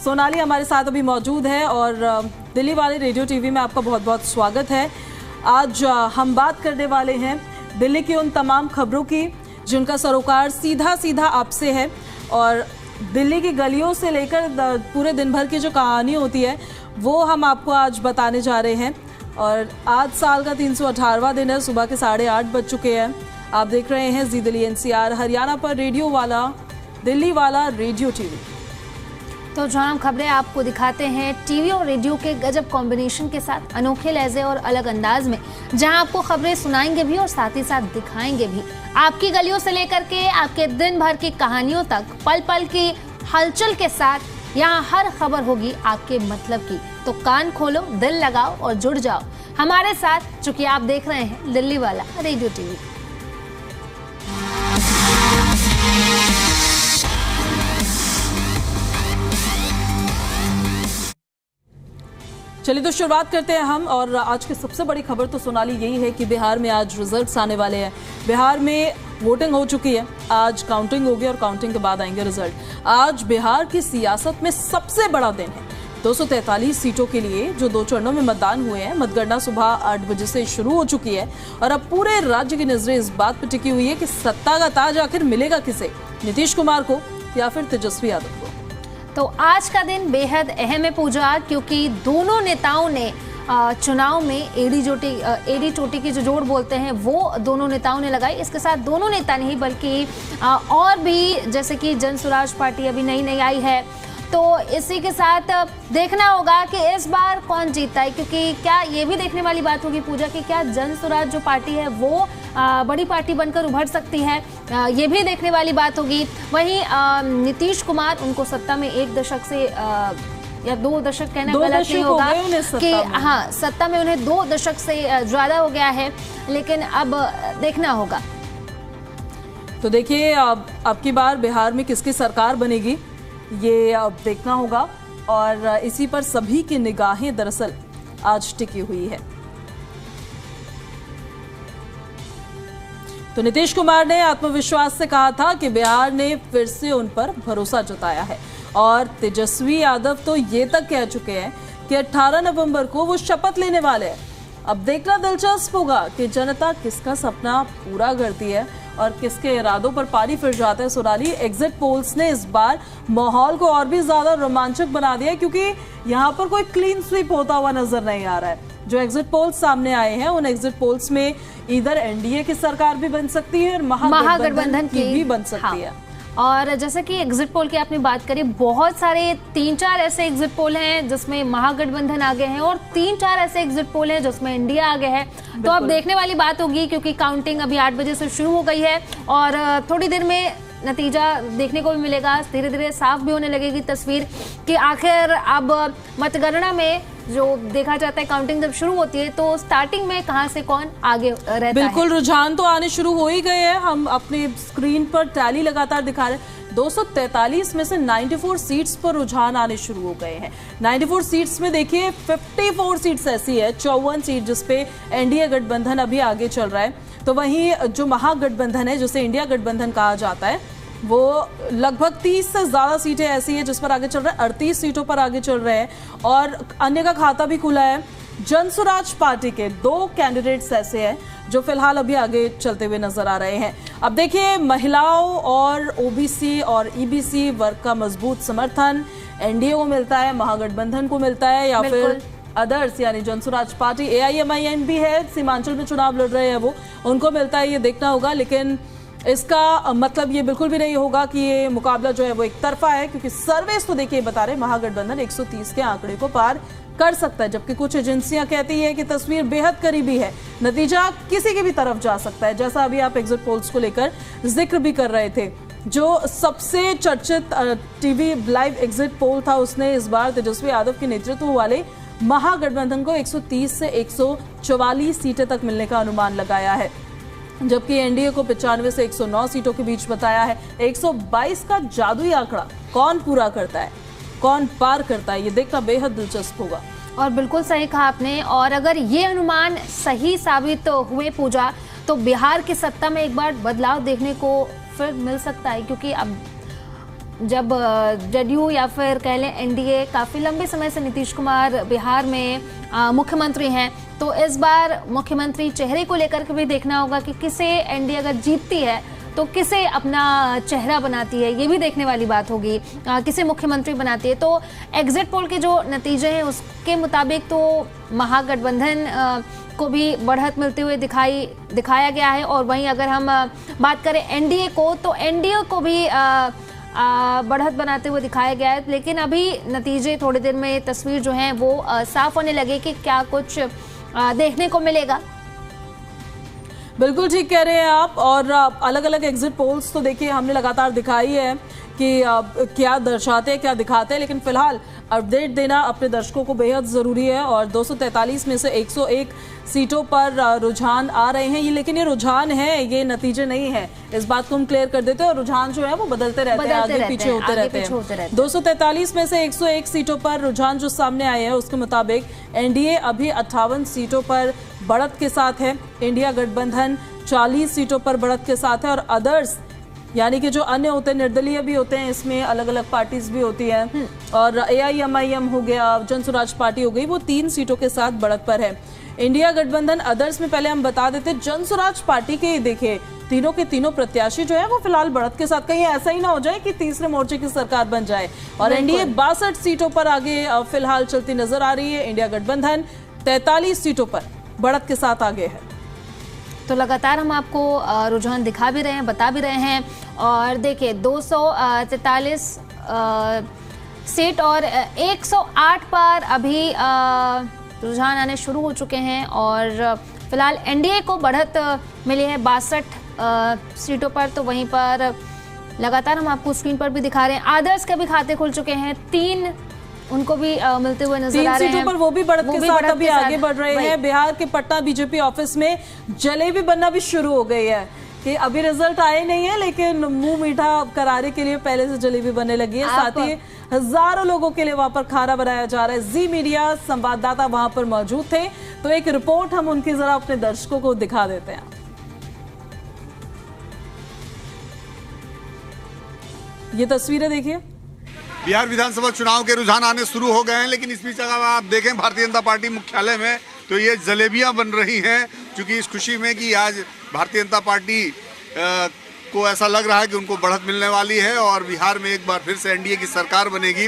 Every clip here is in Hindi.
सोनाली हमारे साथ अभी मौजूद है और दिल्ली वाले रेडियो टीवी में आपका बहुत बहुत स्वागत है। आज हम बात करने वाले हैं दिल्ली की उन तमाम खबरों की जिनका सरोकार सीधा सीधा आपसे है और दिल्ली की गलियों से लेकर पूरे दिन भर की जो कहानी होती है वो हम आपको आज बताने जा रहे हैं। और आज साल का 318वां दिन है, सुबह के 8:30 बज चुके हैं। आप देख रहे हैं जी दिल्ली एनसीआर हरियाणा पर रेडियो वाला दिल्ली वाला रेडियो टीवी। तो जो हम खबरें आपको दिखाते हैं टीवी और रेडियो के गजब कॉम्बिनेशन के साथ, अनोखे लहजे और अलग अंदाज में, जहां आपको खबरें सुनाएंगे भी और साथ ही साथ दिखाएंगे भी। आपकी गलियों से लेकर के आपके दिन भर की कहानियों तक, पल पल की हलचल के साथ यहाँ हर खबर होगी आपके मतलब की। तो कान खोलो, दिल लगाओ और जुड़ जाओ हमारे साथ, चूंकि आप देख रहे हैं दिल्ली वाला रेडियो टीवी। चलिए तो शुरुआत करते हैं हम। और आज की सबसे बड़ी खबर तो सोनाली यही है कि बिहार में आज रिजल्ट्स आने वाले हैं। बिहार में वोटिंग हो चुकी है, आज काउंटिंग होगी और काउंटिंग के बाद आएंगे रिजल्ट। आज बिहार की सियासत में सबसे बड़ा दिन है। 243 सीटों के लिए जो 2 चरणों में मतदान हुए हैं, मतगणना सुबह 8 बजे से शुरू हो चुकी है और अब पूरे राज्य की नजरें इस बात पर टिकी हुई है कि सत्ता का ताज आखिर मिलेगा किसे, नीतीश कुमार को या फिर तेजस्वी यादव को। तो आज का दिन बेहद अहम है पूजा, क्योंकि दोनों नेताओं ने चुनाव में एड़ी चोटी की जो जोड़ बोलते हैं वो दोनों नेताओं ने लगाई। इसके साथ दोनों नेता नहीं बल्कि और भी, जैसे कि जन स्वराज पार्टी अभी नई आई है, तो इसी के साथ देखना होगा कि इस बार कौन जीतता है। क्योंकि क्या ये भी देखने वाली बात होगी पूजा कि क्या जन स्वराज जो पार्टी है वो बड़ी पार्टी बनकर उभर सकती है, ये भी देखने वाली बात होगी। वहीं नीतीश कुमार, उनको सत्ता में 1 दशक से या 2 दशक कहना गलत नहीं होगा कि हाँ, सत्ता में उन्हें 2 दशक से ज्यादा हो गया है, लेकिन अब देखना होगा। तो देखिए अब की बार बिहार में किसकी सरकार बनेगी ये अब देखना होगा और इसी पर सभी की निगाहें दरअसल आज टिकी हुई है। तो नीतीश कुमार ने आत्मविश्वास से कहा था कि बिहार ने फिर से उन पर भरोसा जताया है और तेजस्वी यादव तो ये तक कह चुके हैं कि 18 नवंबर को वो शपथ लेने वाले हैं। अब देखना दिलचस्प होगा कि जनता किसका सपना पूरा करती है और किसके इरादों पर पानी फिर जाता है। सोनाली, एग्जिट पोल्स ने इस बार माहौल को और भी ज्यादा रोमांचक बना दिया क्योंकि यहाँ पर कोई क्लीन स्वीप होता हुआ नजर नहीं आ रहा है। जो एग्जिट पोल्स सामने आए हैं उन एग्जिट पोल्स में इधर एनडीए की सरकार भी बन सकती है और महागठबंधन की भी बन सकती है। और जैसे कि एग्जिट पोल की आपने बात करी, बहुत सारे 3-4 ऐसे एग्जिट पोल हैं जिसमें महागठबंधन आगे हैं और 3-4 ऐसे एग्जिट पोल हैं जिसमें इंडिया आगे है। तो अब देखने वाली बात होगी, क्योंकि काउंटिंग अभी 8 बजे से शुरू हो गई है और थोड़ी देर में नतीजा देखने को भी मिलेगा। धीरे धीरे साफ भी होने लगेगी तस्वीर कि आखिर अब मतगणना में जो देखा जाता है, काउंटिंग जब शुरू होती है तो स्टार्टिंग में कहां से कौन आगे रहता है। बिल्कुल, रुझान तो आने शुरू हो ही गए हैं। हम अपने स्क्रीन पर टैली लगातार दिखा रहे हैं। 243 में से 94 सीट्स पर रुझान आने शुरू हो गए हैं। 94 सीट्स में देखिए 54 सीट्स ऐसी है, 54 सीट जिसपे एनडीए गठबंधन अभी आगे चल रहा है। तो वहीं जो महागठबंधन है, जिसे इंडिया गठबंधन कहा जाता है, वो लगभग 30 से ज्यादा सीटें ऐसी है जिस पर आगे चल रहा है। 38 सीटों पर आगे चल रहे हैं और अन्य का खाता भी खुला है। जन स्वराज पार्टी के 2 कैंडिडेट्स ऐसे हैं जो फिलहाल अभी आगे चलते हुए नजर आ रहे हैं। अब देखिए, महिलाओं और ओबीसी और ईबीसी वर्ग का मजबूत समर्थन एनडीए को मिलता है, महागठबंधन को मिलता है या फिर अदर्स यानी जन स्वराज पार्टी, AIMIN भी है, सीमांचल में चुनाव लड़ रहे हैं वो, उनको मिलता है, ये देखना होगा। लेकिन इसका मतलब ये बिल्कुल भी नहीं होगा कि ये मुकाबला जो है वो एक तरफा है, क्योंकि सर्वेस तो देखिए बता रहे महागठबंधन 130 के आंकड़े को पार कर सकता है, जबकि कुछ एजेंसियां कहती है कि तस्वीर बेहद करीबी है, नतीजा किसी की भी तरफ जा सकता है। जैसा अभी आप एग्जिट पोल्स को लेकर जिक्र भी कर रहे थे, जो सबसे चर्चित टीवी लाइव एग्जिट पोल था उसने इस बार तेजस्वी यादव के नेतृत्व वाले महागठबंधन को 130 से 144 सीटें तक मिलने का अनुमान लगाया है, जबकि एनडीए को 95 से 109 सीटों के बीच बताया है। 122 का जादुई आंकड़ा कौन पूरा करता है, कौन पार करता है, ये देखना बेहद दिलचस्प होगा। और बिल्कुल सही कहा आपने। और अगर ये अनुमान सही साबित हुए पूजा, तो बिहार की सत्ता में एक बार बदलाव देखने को फिर मिल सकता है, क्योंकि अब जब जदयू या फिर कह लें एनडीए काफ़ी लंबे समय से नीतीश कुमार बिहार में मुख्यमंत्री हैं, तो इस बार मुख्यमंत्री चेहरे को लेकर के भी देखना होगा कि किसे एनडीए अगर जीतती है तो किसे अपना चेहरा बनाती है, ये भी देखने वाली बात होगी। किसे मुख्यमंत्री बनाती है। तो एग्जिट पोल के जो नतीजे हैं उसके मुताबिक तो महागठबंधन को भी बढ़त मिलते हुए दिखाया गया है, और वहीं अगर हम बात करें एनडीए को, तो एनडीए को भी बढ़त बनाते हुए दिखाया गया है। लेकिन अभी नतीजे थोड़ी देर में तस्वीर जो है वो साफ होने लगे कि क्या कुछ देखने को मिलेगा। बिल्कुल ठीक कह रहे हैं आप। और अलग अलग एग्जिट पोल्स तो देखिए हमने लगातार दिखाई है कि क्या दर्शाते हैं, क्या दिखाते हैं, लेकिन फिलहाल अपडेट देना अपने दर्शकों को बेहद ज़रूरी है। और 243 में से 101 सीटों पर रुझान आ रहे हैं, ये लेकिन ये रुझान है, ये नतीजे नहीं है। इस बात को हम क्लियर कर देते हैं। और रुझान जो है वो बदलते रहते हैं, आगे पीछे होते रहते हैं। 243 में से 101 सीटों पर रुझान जो सामने आए हैं उसके मुताबिक एनडीए अभी 58 सीटों पर बढ़त के साथ है, इंडिया गठबंधन 40 सीटों पर बढ़त के साथ है, और अदर्स यानी कि जो अन्य होते हैं, निर्दलीय भी होते हैं, इसमें अलग अलग पार्टीज भी होती हैं, और AIMIM हो गया, जन स्वराज पार्टी हो गई, वो 3 सीटों के साथ बढ़त पर है। इंडिया गठबंधन अदर्स में पहले हम बता देते, जन स्वराज पार्टी के देखिए तीनों के तीनों प्रत्याशी जो है वो फिलहाल बढ़त के साथ, कहीं ऐसा ही ना हो जाए कि तीसरे मोर्चे की सरकार बन जाए। और एनडीए 62 सीटों पर आगे फिलहाल चलती नजर आ रही है, इंडिया गठबंधन 43 सीटों पर बढ़त के साथ आगे है। तो लगातार हम आपको रुझान दिखा भी रहे हैं, बता भी रहे हैं। और देखिए 243 सीट और 108 पर अभी रुझान आने शुरू हो चुके हैं, और फिलहाल एनडीए को बढ़त मिली है 62 सीटों पर। तो वहीं पर लगातार हम आपको स्क्रीन पर भी दिखा रहे हैं, आदर्श के भी खाते खुल चुके हैं, 3 उनको भी मिलते हुए नजर आ रहे हैं। 3 सीटों पर वो भी बढ़त के साथ अभी आगे बढ़ रहे हैं। बिहार के पटना बीजेपी ऑफिस में जलेबी बनना भी शुरू हो गई है कि अभी रिजल्ट आए नहीं है, लेकिन मुंह मीठा करारे के लिए पहले से जलेबी बनने लगी है। साथ ही हजारों लोगों के लिए वहां पर खाना बनाया जा रहा है। जी मीडिया संवाददाता वहां पर मौजूद थे, तो एक रिपोर्ट हम उनकी जरा अपने दर्शकों को दिखा देते हैं। ये तस्वीरें देखिए। बिहार विधानसभा चुनाव के रुझान आने शुरू हो गए हैं, लेकिन इस बीच अगर आप देखें भारतीय जनता पार्टी मुख्यालय में तो ये जलेबियां बन रही हैं, क्योंकि इस खुशी में कि आज भारतीय जनता पार्टी को ऐसा लग रहा है कि उनको बढ़त मिलने वाली है और बिहार में एक बार फिर से एनडीए की सरकार बनेगी।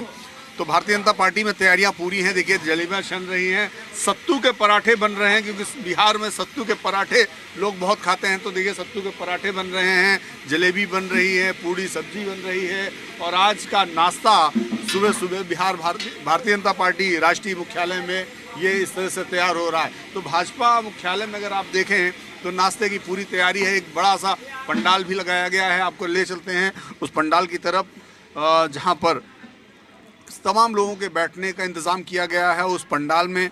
तो भारतीय जनता पार्टी में तैयारियां पूरी हैं। देखिए जलेबियां छन रही हैं, सत्तू के पराठे बन रहे हैं, क्योंकि बिहार में सत्तू के पराठे लोग बहुत खाते हैं। तो देखिए सत्तू के पराठे बन रहे हैं, जलेबी बन रही है, पूड़ी सब्जी बन रही है। और आज का नाश्ता सुबह सुबह बिहार भारतीय जनता पार्टी राष्ट्रीय मुख्यालय में ये इस तरह से तैयार हो रहा है। तो भाजपा मुख्यालय में अगर आप देखें तो नाश्ते की पूरी तैयारी है। एक बड़ा सा पंडाल भी लगाया गया है, आपको ले चलते हैं उस पंडाल की तरफ, जहाँ पर तमाम लोगों के बैठने का इंतज़ाम किया गया है। उस पंडाल में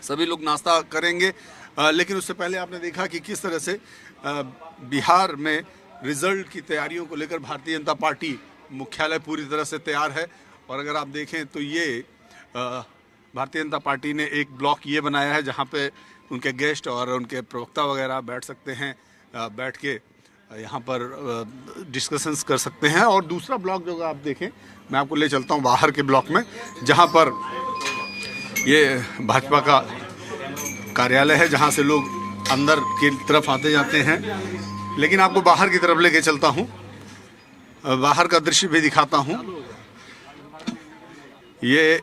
सभी लोग नाश्ता करेंगे। लेकिन उससे पहले आपने देखा कि किस तरह से बिहार में रिजल्ट की तैयारियों को लेकर भारतीय जनता पार्टी मुख्यालय पूरी तरह से तैयार है। और अगर आप देखें तो ये भारतीय जनता पार्टी ने एक ब्लॉक ये बनाया है जहाँ पे उनके गेस्ट और उनके प्रवक्ता वगैरह बैठ सकते हैं, बैठ के यहाँ पर डिस्कशंस कर सकते हैं। और दूसरा ब्लॉक जो आप देखें, मैं आपको ले चलता हूँ बाहर के ब्लॉक में, जहाँ पर ये भाजपा का कार्यालय है, जहाँ से लोग अंदर की तरफ आते जाते हैं। लेकिन आपको बाहर की तरफ लेके चलता हूँ, बाहर का दृश्य भी दिखाता हूँ। ये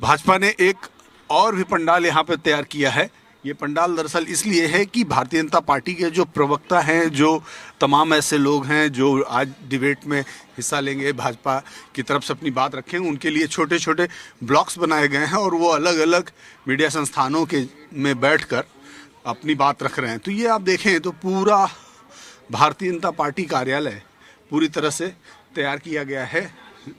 भाजपा ने एक और भी पंडाल यहाँ पे तैयार किया है। ये पंडाल दरअसल इसलिए है कि भारतीय जनता पार्टी के जो प्रवक्ता हैं, जो तमाम ऐसे लोग हैं जो आज डिबेट में हिस्सा लेंगे, भाजपा की तरफ से अपनी बात रखेंगे, उनके लिए छोटे छोटे ब्लॉक्स बनाए गए हैं और वो अलग अलग मीडिया संस्थानों के में बैठकर अपनी बात रख रहे हैं। तो ये आप देखें तो पूरा भारतीय जनता पार्टी कार्यालय पूरी तरह से तैयार किया गया है।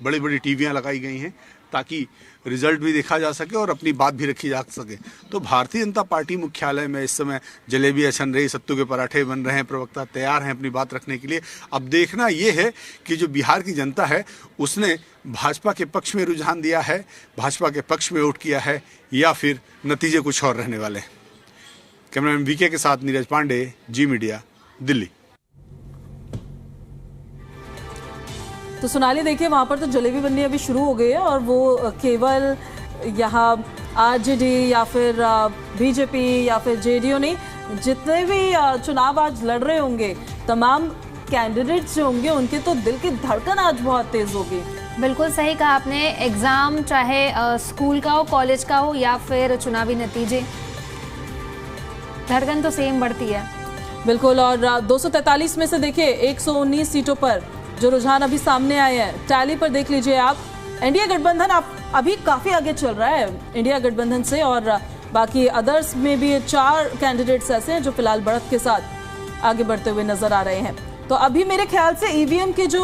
बड़ी बड़ी टीवियाँ लगाई गई हैं ताकि रिजल्ट भी देखा जा सके और अपनी बात भी रखी जा सके। तो भारतीय जनता पार्टी मुख्यालय में इस समय जलेबियाँ छन रही, सत्तू के पराठे बन रहे हैं, प्रवक्ता तैयार हैं अपनी बात रखने के लिए। अब देखना ये है कि जो बिहार की जनता है उसने भाजपा के पक्ष में रुझान दिया है, भाजपा के पक्ष में वोट किया है, या फिर नतीजे कुछ और रहने वाले हैं। कैमरामैन वीके के साथ नीरज पांडे, जी मीडिया, दिल्ली। तो सोनाली देखिए वहाँ पर तो जलेबी बननी अभी शुरू हो गई है और वो केवल यहाँ आरजेडी या फिर बीजेपी या फिर जेडीयू नहीं, जितने भी चुनाव आज लड़ रहे होंगे तमाम कैंडिडेट्स जो होंगे उनके तो दिल की धड़कन आज बहुत तेज होगी। बिल्कुल सही कहा आपने। एग्जाम चाहे स्कूल का हो, कॉलेज का हो या फिर चुनावी नतीजे, धड़कन तो सेम बढ़ती है। बिल्कुल। और 243 में से देखिए 119 सीटों पर जो रुझान अभी सामने आए हैं, टैली पर देख लीजिए आप। एनडीए गठबंधन आप अभी काफी आगे चल रहा है इंडिया गठबंधन से, और बाकी अदर्स में भी 4 कैंडिडेट्स ऐसे हैं जो फिलहाल बढ़त के साथ आगे बढ़ते हुए नजर आ रहे हैं। तो अभी मेरे ख्याल से ईवीएम के जो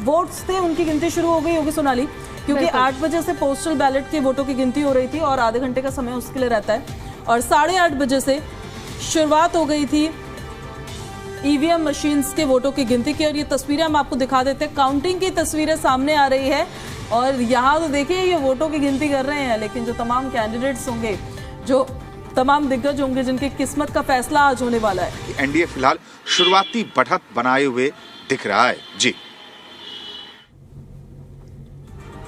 वोट्स थे उनकी गिनती शुरू हो गई होगी सोनाली, क्योंकि 8 बजे से पोस्टल बैलेट के वोटों की गिनती हो रही थी और आधे घंटे का समय उसके लिए रहता है, और 8:30 बजे से शुरुआत हो गई थी ईवीएम मशीन्स के वोटों की गिनती की। और ये तस्वीरें हम आपको दिखा देते हैं, काउंटिंग की तस्वीरें सामने आ रही है। और यहाँ तो देखिए ये वोटों की गिनती कर रहे हैं, लेकिन जो तमाम कैंडिडेट्स होंगे, जो तमाम दिग्गज होंगे जिनकी किस्मत का फैसला आज होने वाला है। एनडीए फिलहाल शुरुआती बढ़त बनाए हुए दिख रहा है जी।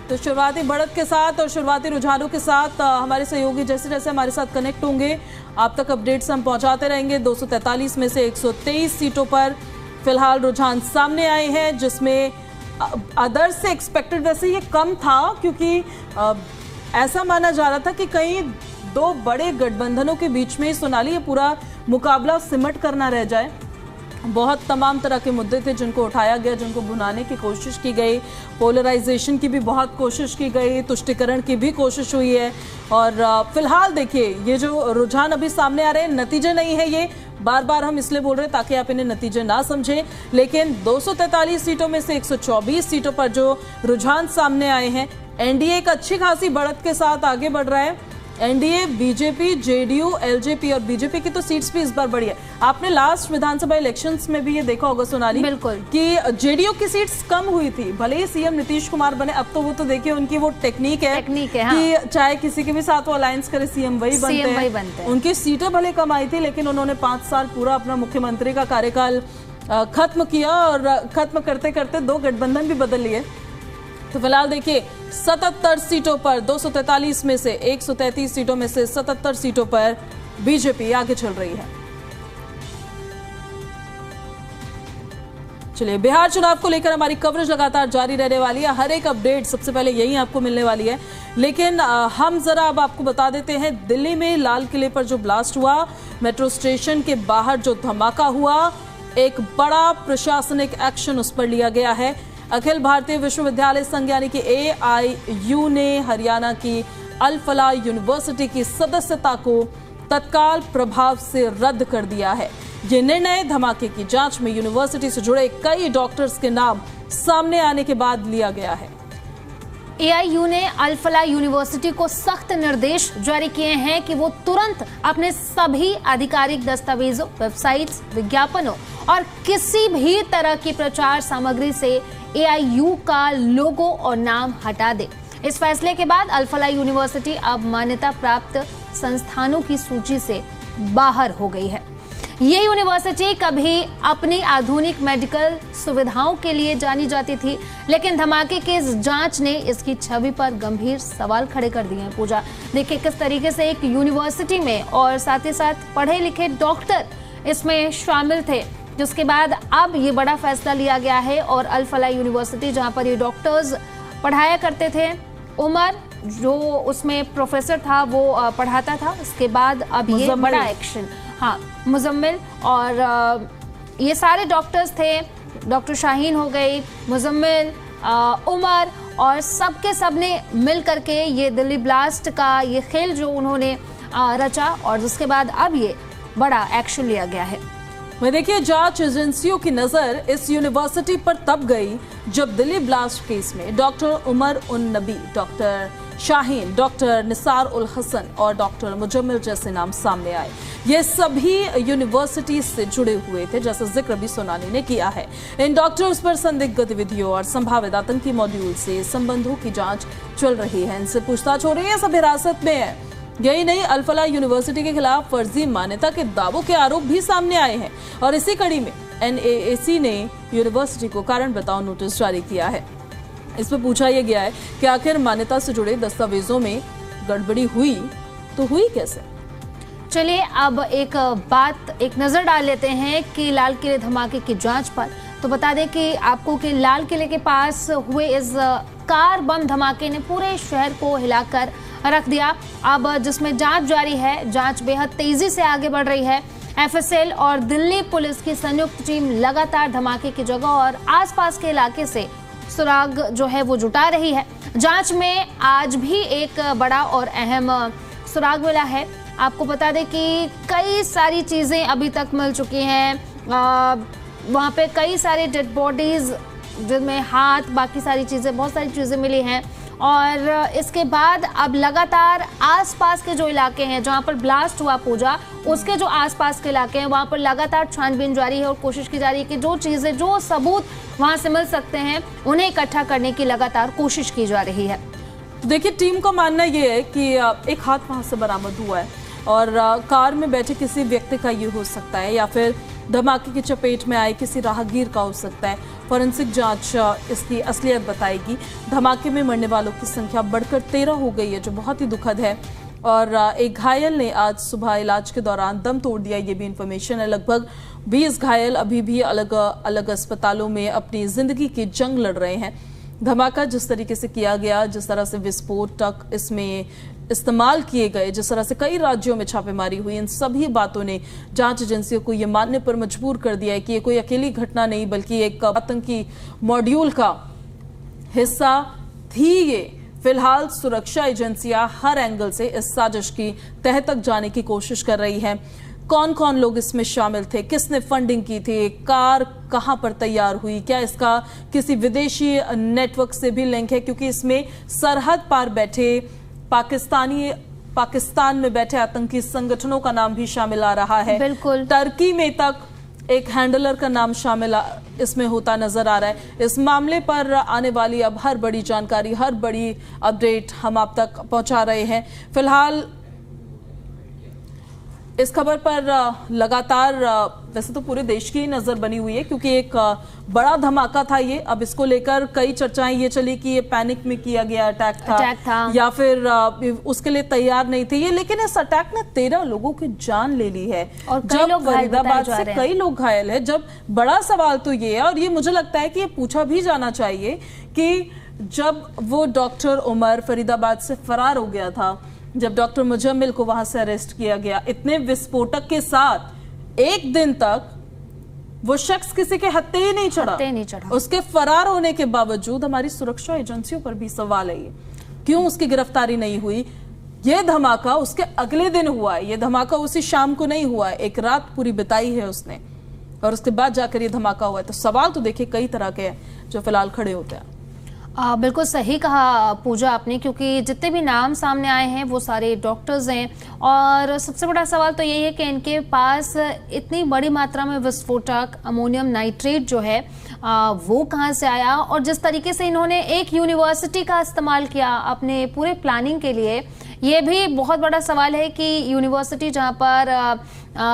तो शुरुआती बढ़त के साथ और शुरुआती रुझानों के साथ हमारे सहयोगी जैसे जैसे हमारे साथ कनेक्ट होंगे आप तक अपडेट्स हम पहुंचाते रहेंगे। 243 में से 123 सीटों पर फिलहाल रुझान सामने आए हैं, जिसमें अदर्स से एक्सपेक्टेड वैसे ये कम था, क्योंकि ऐसा माना जा रहा था कि कहीं 2 बड़े गठबंधनों के बीच में सोनाली ये पूरा मुकाबला सिमट करना रह जाए। बहुत तमाम तरह के मुद्दे थे जिनको उठाया गया, जिनको भुनाने की कोशिश की गई, पोलराइजेशन की भी बहुत कोशिश की गई, तुष्टिकरण की भी कोशिश हुई है। और फिलहाल देखिए ये जो रुझान अभी सामने आ रहे हैं, नतीजे नहीं है ये, बार बार हम इसलिए बोल रहे हैं ताकि आप इन्हें नतीजे ना समझें, लेकिन 243 सीटों में से 124 सीटों पर जो रुझान सामने आए हैं, एनडीए एक अच्छी खासी बढ़त के साथ आगे बढ़ रहा है। एनडीए, बीजेपी, जेडीयू, एलजेपी और बीजेपी की तो सीट्स भी इस बार बढ़ी है। आपने लास्ट विधानसभा इलेक्शंस में भी ये देखा होगा सोनाली, बिल्कुल, कि जेडीयू की सीट्स कम हुई थी, भले ही सीएम नीतीश कुमार बने। अब तो वो तो देखिए उनकी वो टेक्निक है हाँ। कि चाहे किसी के भी साथ वो अलायंस करे सीएम वही बनते हैं। उनकी सीटें भले कम आई थी, लेकिन उन्होंने 5 साल पूरा अपना मुख्यमंत्री का कार्यकाल खत्म किया, और खत्म करते करते 2 गठबंधन भी बदल लिए। तो फिलहाल देखिए 77 सीटों पर 243 में से 133 सीटों में से 77 सीटों पर बीजेपी आगे चल रही है। चलिए, बिहार चुनाव को लेकर हमारी कवरेज लगातार जारी रहने वाली है। हर एक अपडेट सबसे पहले यही आपको मिलने वाली है, लेकिन हम जरा अब आपको बता देते हैं दिल्ली में लाल किले पर जो ब्लास्ट हुआ, मेट्रो स्टेशन के बाहर जो धमाका हुआ, एक बड़ा प्रशासनिक एक्शन उस पर लिया गया है। अखिल भारतीय विश्वविद्यालय संघ यानी कि AIU ने हरियाणा की अल फलाह यूनिवर्सिटी की सदस्यता को तत्काल प्रभाव से रद्द कर दिया है। ये निर्णय धमाके की जांच में यूनिवर्सिटी से जुड़े कई डॉक्टर्स के नाम सामने आने के बाद लिया गया है। AIU ने अल फलाह यूनिवर्सिटी को सख्त निर्देश जारी किए हैं कि वो तुरंत अपने सभी आधिकारिक दस्तावेजों, वेबसाइट्स, विज्ञापनों और किसी भी तरह की प्रचार सामग्री से AIU का लोगो और नाम हटा दे। इस फैसले के बाद अल फलाह यूनिवर्सिटी अब मान्यता प्राप्त संस्थानों की सूची से बाहर हो गई है। ये यूनिवर्सिटी कभी अपनी आधुनिक मेडिकल सुविधाओं के लिए जानी जाती थी, लेकिन धमाके की इस जांच ने इसकी छवि पर गंभीर सवाल खड़े कर दिए हैं। पूजा, देखिए किस तरीके से एक यूनिवर्सिटी में और साथ ही साथ पढ़े लिखे डॉक्टर इसमें शामिल थे, जिसके बाद अब ये बड़ा फैसला लिया गया है। और अल फलाह यूनिवर्सिटी जहां पर ये डॉक्टर्स पढ़ाया करते थे, उमर जो उसमें प्रोफेसर था वो पढ़ाता था, इसके बाद अब ये बड़ा एक्शन, हाँ मुजम्मिल, और ये सारे डॉक्टर्स थे, डॉक्टर शाहीन हो गई, मुजम्मिल, उमर, और सबके सब ने मिल करके ये दिल्ली ब्लास्ट का ये खेल जो उन्होंने रचा, और जिसके बाद अब ये बड़ा एक्शन लिया गया है। मैं देखिए जांच एजेंसियों की नजर इस यूनिवर्सिटी पर तब गई जब दिल्ली ब्लास्ट केस में डॉक्टर उमर उन नबी, डॉक्टर शाहीन, डॉक्टर निसार उल हसन और डॉक्टर मुजम्मिल जैसे नाम सामने आए। ये सभी यूनिवर्सिटी से जुड़े हुए थे, जैसा जिक्र भी सोनाली ने किया है। इन डॉक्टर्स पर संदिग्ध गतिविधियों और संभावित आतंकी मॉड्यूल से संबंधों की जांच चल रही है, इनसे पूछताछ हो रही है, सब हिरासत में है। यही नहीं, अल फलाह यूनिवर्सिटी के खिलाफ फर्जी मान्यता के दावों के आरोप भी सामने आए हैं, और इसी कड़ी में NAAC ने यूनिवर्सिटी को कारण बताओ नोटिस जारी किया है। इसमें पूछा यह गया है कि आखिर मान्यता से जुड़े दस्तावेजों में गड़बड़ी हुई तो हुई कैसे। चलिए अब एक नजर डाल लेते हैं कि लाल किले धमाके की जांच पर। तो बता दें कि आपको कि लाल किले के पास हुए इस कार बम धमाके ने पूरे शहर को हिलाकर रख दिया। अब जिसमें जांच जारी है, जांच बेहद तेजी से आगे बढ़ रही है। एफएसएल और दिल्ली पुलिस की संयुक्त टीम लगातार धमाके की जगह और आसपास के इलाके से सुराग जो है वो जुटा रही है। जांच में आज भी एक बड़ा और अहम सुराग मिला है। आपको बता दें कि कई सारी चीजें अभी तक मिल चुकी हैं। वहाँ पे कई सारे डेड बॉडीज जिनमें हाथ, बाकी सारी चीजें, बहुत सारी चीजें मिली हैं। और इसके बाद अब लगातार आसपास के जो इलाके हैं जहाँ पर ब्लास्ट हुआ पूजा, उसके जो आसपास के इलाके हैं वहाँ पर लगातार छानबीन जारी है और कोशिश की जा रही है कि जो चीजें, जो सबूत वहाँ से मिल सकते हैं उन्हें इकट्ठा करने की लगातार कोशिश की जा रही है। देखिए, टीम का मानना ये है कि एक हाथ वहाँ से बरामद हुआ है और कार में बैठे किसी व्यक्ति का ये हो सकता है या फिर धमाके की चपेट में आए किसी राहगीर का हो सकता है। फोरेंसिक जांच इसकी असलियत बताएगी। धमाके में मरने वालों की संख्या बढ़कर 13 हो गई है, जो बहुत ही दुखद है। और एक घायल ने आज सुबह इलाज के दौरान दम तोड़ दिया, ये भी इंफॉर्मेशन है। लगभग 20 घायल अभी भी अलग अलग अस्पतालों में अपनी जिंदगी की जंग लड़ रहे हैं। धमाका जिस तरीके से किया गया, जिस तरह से विस्फोटक इसमें इस्तेमाल किए गए, जिस तरह से कई राज्यों में छापेमारी हुई, इन सभी बातों ने जांच एजेंसियों को यह मानने पर मजबूर कर दिया है कि ये कोई अकेली घटना नहीं बल्कि एक आतंकी मॉड्यूल का हिस्सा थी। ये फिलहाल सुरक्षा एजेंसियां हर एंगल से इस साजिश की तह तक जाने की कोशिश कर रही हैं। कौन कौन लोग इसमें शामिल थे, किसने फंडिंग की थी, कार कहां पर तैयार हुई, क्या इसका किसी विदेशी नेटवर्क से भी लिंक है, क्योंकि इसमें सरहद पार बैठे पाकिस्तान में बैठे आतंकी संगठनों का नाम भी शामिल आ रहा है। बिल्कुल, टर्की में तक एक हैंडलर का नाम शामिल इसमें होता नजर आ रहा है। इस मामले पर आने वाली अब हर बड़ी जानकारी, हर बड़ी अपडेट हम आप तक पहुंचा रहे हैं। फिलहाल इस खबर पर लगातार वैसे तो पूरे देश की नजर बनी हुई है, क्योंकि एक बड़ा धमाका था ये। अब इसको लेकर कई चर्चाएं ये चली कि ये पैनिक में किया गया अटैक था या फिर उसके लिए तैयार नहीं थे ये। लेकिन इस अटैक ने 13 लोगों की जान ले ली है और जब फरीदाबाद से कई लोग घायल है। जब बड़ा सवाल तो ये है, और ये मुझे लगता है कि ये पूछा भी जाना चाहिए कि जब वो डॉक्टर उमर फरीदाबाद से फरार हो गया था, जब डॉक्टर मुजम्मिल को वहां से अरेस्ट किया गया, इतने विस्फोटक के साथ एक दिन तक वो शख्स किसी के हत्थे ही नहीं चढ़ा। उसके फरार होने के बावजूद हमारी सुरक्षा एजेंसियों पर भी सवाल है, क्यों उसकी गिरफ्तारी नहीं हुई। ये धमाका उसके अगले दिन हुआ है, ये धमाका उसी शाम को नहीं हुआ है, एक रात पूरी बिताई है उसने और उसके बाद जाकर ये धमाका हुआ है। तो सवाल तो देखिए कई तरह के हैं जो फिलहाल खड़े होते हैं। बिल्कुल सही कहा पूजा आपने, क्योंकि जितने भी नाम सामने आए हैं वो सारे डॉक्टर्स हैं और सबसे बड़ा सवाल तो यही है कि इनके पास इतनी बड़ी मात्रा में विस्फोटक अमोनियम नाइट्रेट जो है वो कहाँ से आया। और जिस तरीके से इन्होंने एक यूनिवर्सिटी का इस्तेमाल किया अपने पूरे प्लानिंग के लिए, ये भी बहुत बड़ा सवाल है कि यूनिवर्सिटी जहाँ पर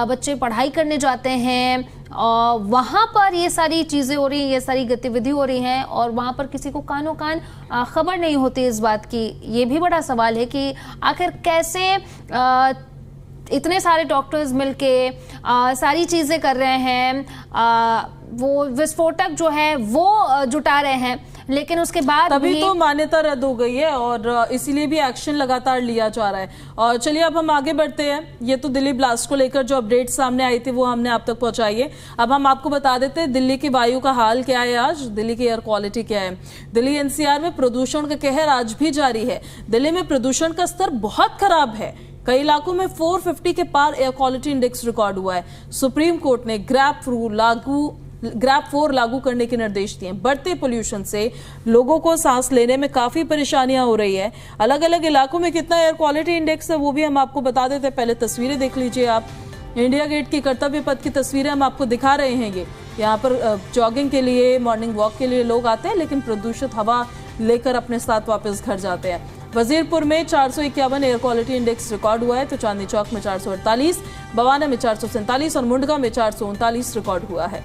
बच्चे पढ़ाई करने जाते हैं और वहाँ पर ये सारी चीज़ें हो रही हैं, ये सारी गतिविधि हो रही हैं और वहाँ पर किसी को कानों कान खबर नहीं होती इस बात की। ये भी बड़ा सवाल है कि आखिर कैसे इतने सारे डॉक्टर्स मिलके सारी चीज़ें कर रहे हैं, वो विस्फोटक जो है वो जुटा रहे हैं, लेकिन उसके बाद तभी तो मान्यता रद्द हो गई है और इसीलिए भी एक्शन लगातार लिया जा रहा है। और चलिए अब हम आगे बढ़ते हैं। ये तो दिल्ली ब्लास्ट को लेकर जो अपडेट सामने आई थी वो हमने आप तक पहुंचाई है। अब हम आपको बता देते हैं दिल्ली की वायु का हाल क्या है, आज दिल्ली की एयर क्वालिटी क्या है। दिल्ली एनसीआर में प्रदूषण का कहर आज भी जारी है। दिल्ली में प्रदूषण का स्तर बहुत खराब है, कई इलाकों में 450 के पार एयर क्वालिटी इंडेक्स रिकॉर्ड हुआ है। सुप्रीम कोर्ट ने ग्रैप 4 लागू करने के निर्देश दिए। बढ़ते पोल्यूशन से लोगों को सांस लेने में काफी परेशानियां हो रही है। अलग अलग इलाकों में कितना एयर क्वालिटी इंडेक्स है वो भी हम आपको बता देते हैं। पहले तस्वीरें देख लीजिए आप, इंडिया गेट की कर्तव्य पथ की तस्वीरें हम आपको दिखा रहे हैं। ये यहाँ पर जॉगिंग के लिए, मॉर्निंग वॉक के लिए लोग आते हैं, लेकिन प्रदूषित हवा लेकर अपने साथ वापस घर जाते हैं। वजीरपुर में 451 एयर क्वालिटी इंडेक्स रिकॉर्ड हुआ है, तो चांदनी चौक में 448, बवाना में 447 और मुंडका में 439 रिकॉर्ड हुआ है।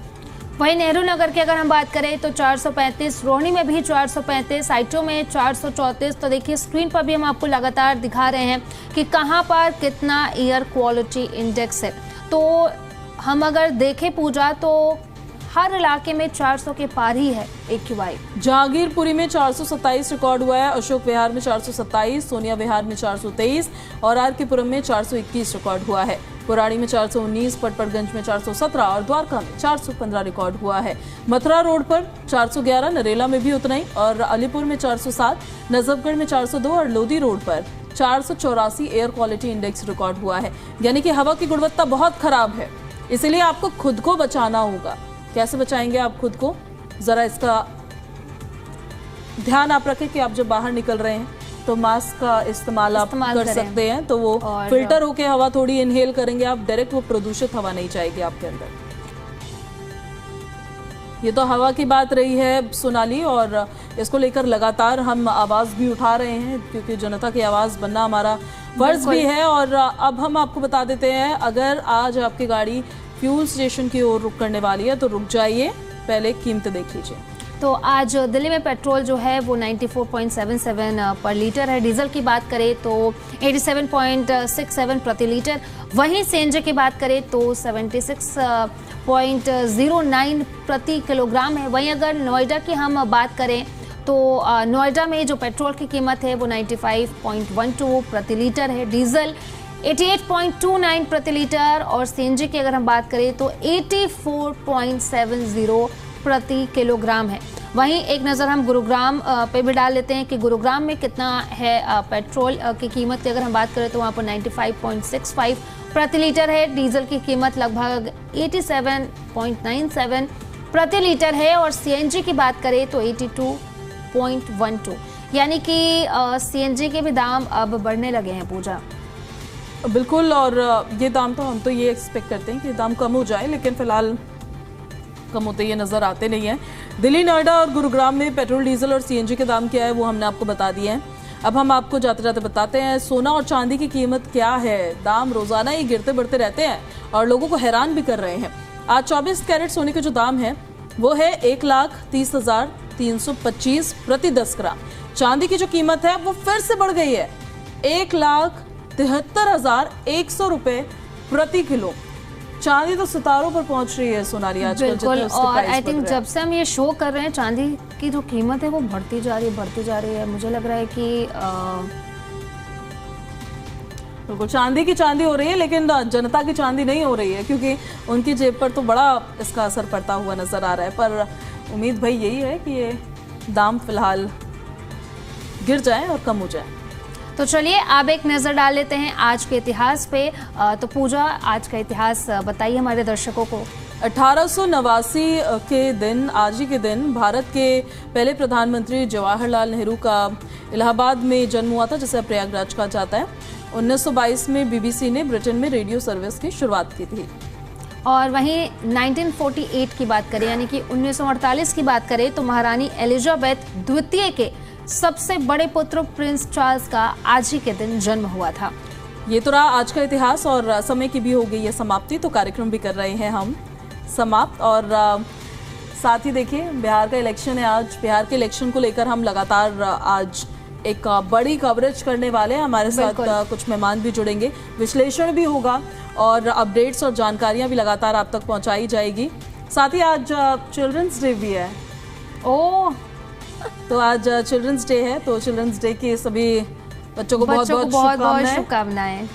वहीं नेहरू नगर की अगर हम बात करें तो 435, रोहिणी में भी 435, साइटों में 434। तो देखिए स्क्रीन पर भी हम आपको लगातार दिखा रहे हैं कि कहां पर कितना एयर क्वालिटी इंडेक्स है। तो हम अगर देखें पूजा तो हर इलाके में 400 के पार ही है AQI। जहांगीरपुरी में 427 रिकॉर्ड हुआ है, अशोक विहार में 427, सोनिया विहार में 423 और RK-पुरम में 421 रिकॉर्ड हुआ है। पुराड़ी में 419, पटपड़गंज में 417 और द्वारका में 415 रिकॉर्ड हुआ है। मथुरा रोड पर 411, नरेला में भी उतना ही और अलीपुर में 407, नजफगढ़ में 402 और लोधी रोड पर 484 एयर क्वालिटी इंडेक्स रिकॉर्ड हुआ है। यानी कि हवा की गुणवत्ता बहुत खराब है, इसलिए आपको खुद को बचाना होगा। कैसे बचाएंगे आप खुद को, जरा इसका ध्यान आप रखें कि आप जब बाहर निकल रहे हैं तो मास्क का इस्तेमाल आप कर सकते हैं, तो वो फिल्टर होके हवा थोड़ी इनहेल करेंगे आप, डायरेक्ट वो प्रदूषित हवा नहीं जाएगी आपके अंदर। ये तो हवा की बात रही है सोनाली, और इसको लेकर लगातार हम आवाज भी उठा रहे हैं क्योंकि जनता की आवाज बनना हमारा फर्ज भी है। और अब हम आपको बता देते हैं, अगर आज आपकी गाड़ी फ्यूल स्टेशन की ओर रुक करने वाली है तो रुक जाइए, पहले कीमतें देख लीजिए। तो आज दिल्ली में पेट्रोल जो है वो 94.77 पर लीटर है। डीजल की बात करें तो 87.67 प्रति लीटर। वहीं सीएनजी की बात करें तो 76.09 प्रति किलोग्राम है। वहीं अगर नोएडा की हम बात करें तो नोएडा में जो पेट्रोल की कीमत है वो 95.12 प्रति लीटर है। डीजल 88.29 प्रति लीटर और सीएनजी की अगर हम बात करें तो 84.70 प्रति किलोग्राम है। वहीं एक नज़र हम गुरुग्राम पे भी डाल लेते हैं कि गुरुग्राम में कितना है पेट्रोल की कीमत की अगर हम बात करें तो वहाँ पर 95.65 प्रति लीटर है। डीजल की कीमत लगभग 87.97 प्रति लीटर है और सीएनजी की बात करें तो 82.12। यानी कि सीएनजी के भी दाम अब बढ़ने लगे हैं पूजा। बिल्कुल, और ये दाम तो हम तो ये एक्सपेक्ट करते हैं कि दाम कम हो जाए, लेकिन फिलहाल कम होते ये नजर आते नहीं है। दिल्ली, नोएडा और गुरुग्राम में पेट्रोल, डीजल और सीएनजी के दाम क्या है वो हमने आपको बता दिए हैं। अब हम आपको जाते जाते बताते हैं सोना और चांदी की कीमत क्या है। दाम रोजाना ही गिरते बढ़ते रहते हैं और लोगों को हैरान भी कर रहे हैं। आज 24 कैरेट सोने के जो दाम है वो है 1,30,325 प्रति 10 ग्राम। चांदी की जो कीमत है वो फिर से बढ़ गई है, 1,73,100 रुपए प्रति किलो। चांदी तो सितारों पर पहुंच रही है सोनाली आजकल। बिल्कुल, और आई थिंक जब से हम ये शो कर रहे हैं चांदी की जो कीमत है वो बढ़ती जा रही है। मुझे लग रहा है कि बिल्कुल चांदी की चांदी हो रही है, लेकिन जनता की चांदी नहीं हो रही है क्योंकि उनकी जेब पर तो बड़ा इसका असर पड़ता हुआ नजर आ रहा है। पर उम्मीद भाई यही है कि ये दाम फिलहाल गिर जाए और कम हो जाए। तो चलिए अब एक नजर डाल लेते हैं आज के इतिहास पे। तो पूजा, आज का इतिहास बताइए हमारे दर्शकों को। 1889 के दिन, आज ही के दिन, भारत के पहले प्रधानमंत्री जवाहरलाल नेहरू का इलाहाबाद में जन्म हुआ था, जिसे प्रयागराज कहा जाता है। 1922 में बीबीसी ने ब्रिटेन में रेडियो सर्विस की शुरुआत की थी। और वहीं 1948 की बात करें, यानी कि 1948 की बात करें तो महारानी एलिजाबेथ द्वितीय के सबसे बड़े पुत्र प्रिंस चार्ल्स का आज ही के दिन जन्म हुआ था। ये तो रहा आज का इतिहास, और समय की भी हो गई है समाप्ति, तो कार्यक्रम भी कर रहे हैं हम समाप्त। और साथ ही देखिए बिहार का इलेक्शन है आज। बिहार के इलेक्शन को लेकर हम लगातार आज एक बड़ी कवरेज करने वाले हैं। हमारे साथ कुछ मेहमान भी जुड़ेंगे, विश्लेषण भी होगा और अपडेट्स और जानकारियां भी लगातार आप तक पहुंचाई जाएगी। साथ ही आज चिल्ड्रंस डे भी है। ओह, तो आज चिल्ड्रंस डे है, तो चिल्ड्रंस डे के सभी बच्चों को बहुत बहुत शुभकामनाएं।